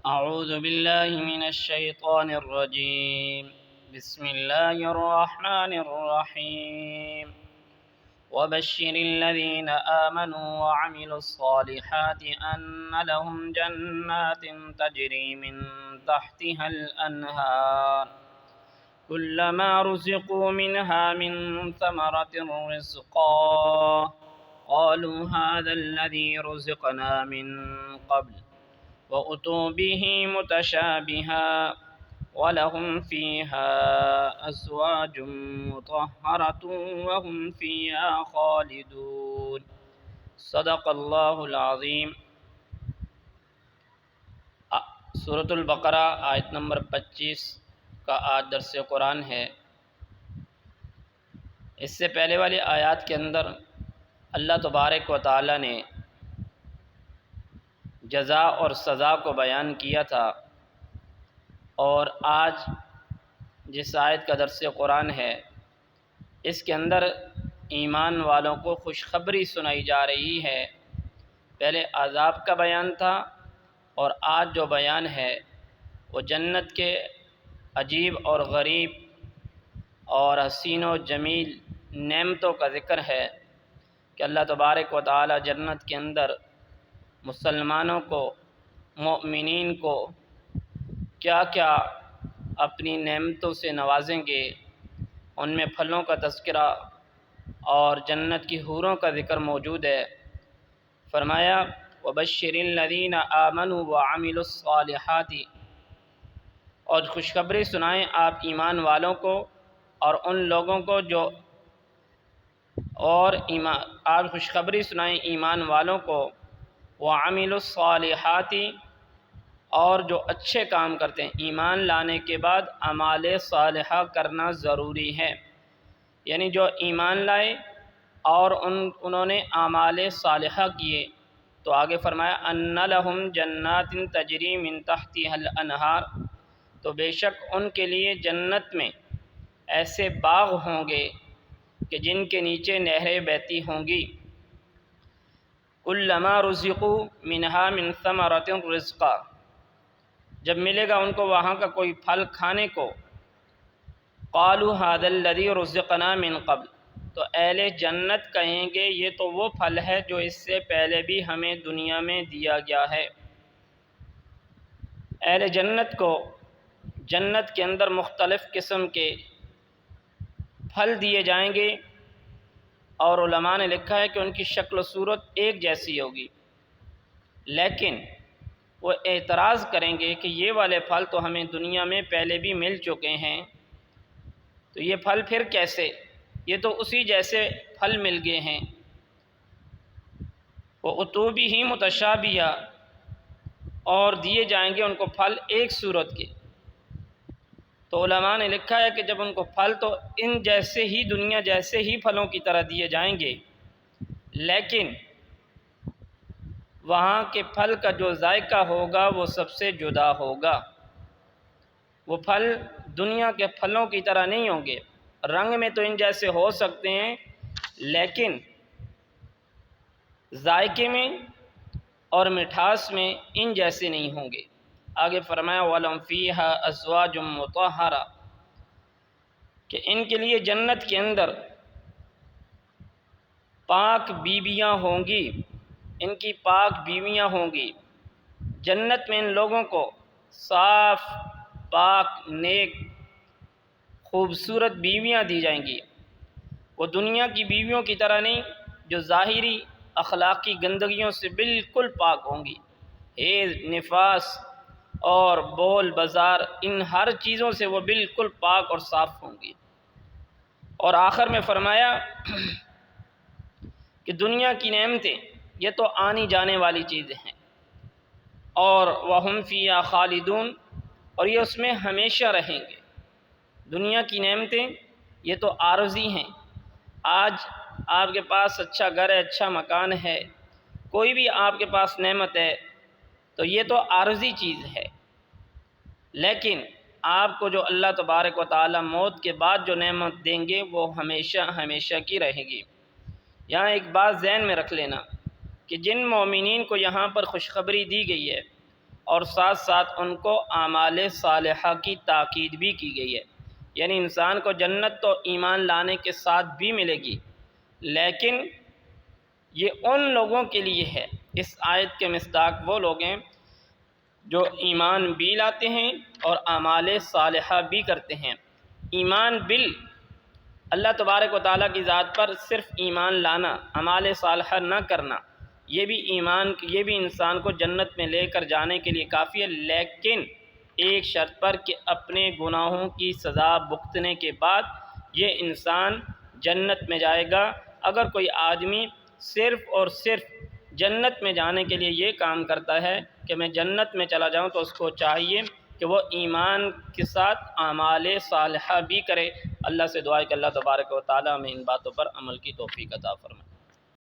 أعوذ بالله من الشيطان الرجيم. بسم الله الرحمن الرحيم. وبشر الذين آمنوا وعملوا الصالحات أن لهم جنات تجري من تحتها الأنهار كلما رزقوا منها من ثمرة رزقا قالوا هذا الذي رزقنا من قبل وأتوا به متشابها وَلَهُمْ فِيهَا أَزْوَاجٌ مُطَهَّرَةٌ وَهُمْ فِيهَا خَالِدُونَ. صدق اللہ العظیم. سورۃ البقرہ آیت نمبر 25 کا آج درس قرآن ہے. اس سے پہلے والی آیات کے اندر اللہ تبارک و تعالی نے جزا اور سزا کو بیان کیا تھا، اور آج جس آیت کا درس قرآن ہے اس کے اندر ایمان والوں کو خوشخبری سنائی جا رہی ہے. پہلے عذاب کا بیان تھا، اور آج جو بیان ہے وہ جنت کے عجیب اور غریب اور حسین و جمیل نعمتوں کا ذکر ہے کہ اللہ تبارک و تعالی جنت کے اندر مسلمانوں کو، مؤمنین کو کیا کیا اپنی نعمتوں سے نوازیں گے. ان میں پھلوں کا تذکرہ اور جنت کی حوروں کا ذکر موجود ہے. فرمایا وَبَشِّرِ الَّذِينَ آمَنُوا وَعَمِلُوا الصَّالِحَاتِ، اور خوشخبری سنائیں آپ ایمان والوں کو اور ان لوگوں کو جو آپ خوشخبری سنائیں ایمان والوں کو وَعَمِلُوا الصَّالِحَاتِ، اور جو اچھے کام کرتے ہیں. ایمان لانے کے بعد اعمال صالحہ کرنا ضروری ہے، یعنی جو ایمان لائے اور انہوں نے اعمال صالحہ کیے تو آگے فرمایا ان لہم جنات تجری من تحتها الانہار، تو بے شک ان کے لیے جنت میں ایسے باغ ہوں گے کہ جن کے نیچے نہریں بہتی ہوں گی. کلما رزقوا منها من ثمرۃ رزقا، جب ملے گا ان کو وہاں کا کوئی پھل کھانے کو. قالوا هذا الذي رزقنا من قبل، تو اہل جنت کہیں گے یہ تو وہ پھل ہے جو اس سے پہلے بھی ہمیں دنیا میں دیا گیا ہے. اہل جنت کو جنت کے اندر مختلف قسم کے پھل دیے جائیں گے، اور علماء نے لکھا ہے کہ ان کی شکل و صورت ایک جیسی ہوگی، لیکن وہ اعتراض کریں گے کہ یہ والے پھل تو ہمیں دنیا میں پہلے بھی مل چکے ہیں، تو یہ پھل پھر کیسے؟ یہ تو اسی جیسے پھل مل گئے ہیں. وَأُتُوا بِهِ مُتَشَابِهًا، اور دیے جائیں گے ان کو پھل ایک صورت کے. تو علماء نے لکھا ہے کہ جب ان کو پھل تو ان جیسے ہی دنیا جیسے ہی پھلوں کی طرح دیے جائیں گے، لیکن وہاں کے پھل کا جو ذائقہ ہوگا وہ سب سے جدا ہوگا. وہ پھل دنیا کے پھلوں کی طرح نہیں ہوں گے. رنگ میں تو ان جیسے ہو سکتے ہیں، لیکن ذائقے میں اور مٹھاس میں ان جیسے نہیں ہوں گے. آگے فرمایا وَلَهُمْ فِيهَا أَزْوَاجٌ مُطَهَّرَةٌ، کہ ان کے لیے جنت کے اندر پاک بیویاں ہوں گی. ان کی پاک بیویاں ہوں گی. جنت میں ان لوگوں کو صاف، پاک، نیک، خوبصورت بیویاں دی جائیں گی. وہ دنیا کی بیویوں کی طرح نہیں جو ظاہری اخلاقی گندگیوں سے بالکل پاک ہوں گی. حیض، نفاس اور بول بازار، ان ہر چیزوں سے وہ بالکل پاک اور صاف ہوں گی. اور آخر میں فرمایا کہ دنیا کی نعمتیں یہ تو آنی جانے والی چیزیں ہیں، اور وَهُمْ فِيهَا خَالِدُونَ، اور یہ اس میں ہمیشہ رہیں گے. دنیا کی نعمتیں یہ تو عارضی ہیں. آج آپ کے پاس اچھا گھر ہے، اچھا مکان ہے، کوئی بھی آپ کے پاس نعمت ہے تو یہ تو عارضی چیز ہے، لیکن آپ کو جو اللہ تبارک و تعالی موت کے بعد جو نعمت دیں گے وہ ہمیشہ ہمیشہ کی رہے گی. یہاں ایک بات ذہن میں رکھ لینا کہ جن مومنین کو یہاں پر خوشخبری دی گئی ہے اور ساتھ ساتھ ان کو اعمال صالحہ کی تاکید بھی کی گئی ہے۔ یعنی انسان کو جنت تو ایمان لانے کے ساتھ بھی ملے گی، لیکن یہ ان لوگوں کے لیے ہے۔ اس آیت کے مصداق وہ لوگ ہیں جو ایمان بھی لاتے ہیں اور اعمال صالحہ بھی کرتے ہیں۔ ایمان اللہ تبارک و تعالیٰ کی ذات پر صرف ایمان لانا، اعمال صالحہ نہ کرنا، یہ بھی انسان کو جنت میں لے کر جانے کے لیے کافی ہے، لیکن ایک شرط پر کہ اپنے گناہوں کی سزا بھگتنے کے بعد یہ انسان جنت میں جائے گا۔ اگر کوئی آدمی صرف اور صرف جنت میں جانے کے لیے یہ کام کرتا ہے کہ میں جنت میں چلا جاؤں، تو اس کو چاہیے کہ وہ ایمان کے ساتھ اعمال صالحہ بھی کرے۔ اللہ سے دعا ہے کہ اللہ تبارک و تعالیٰ ہمیں ان باتوں پر عمل کی توفیق عطا فرمائے۔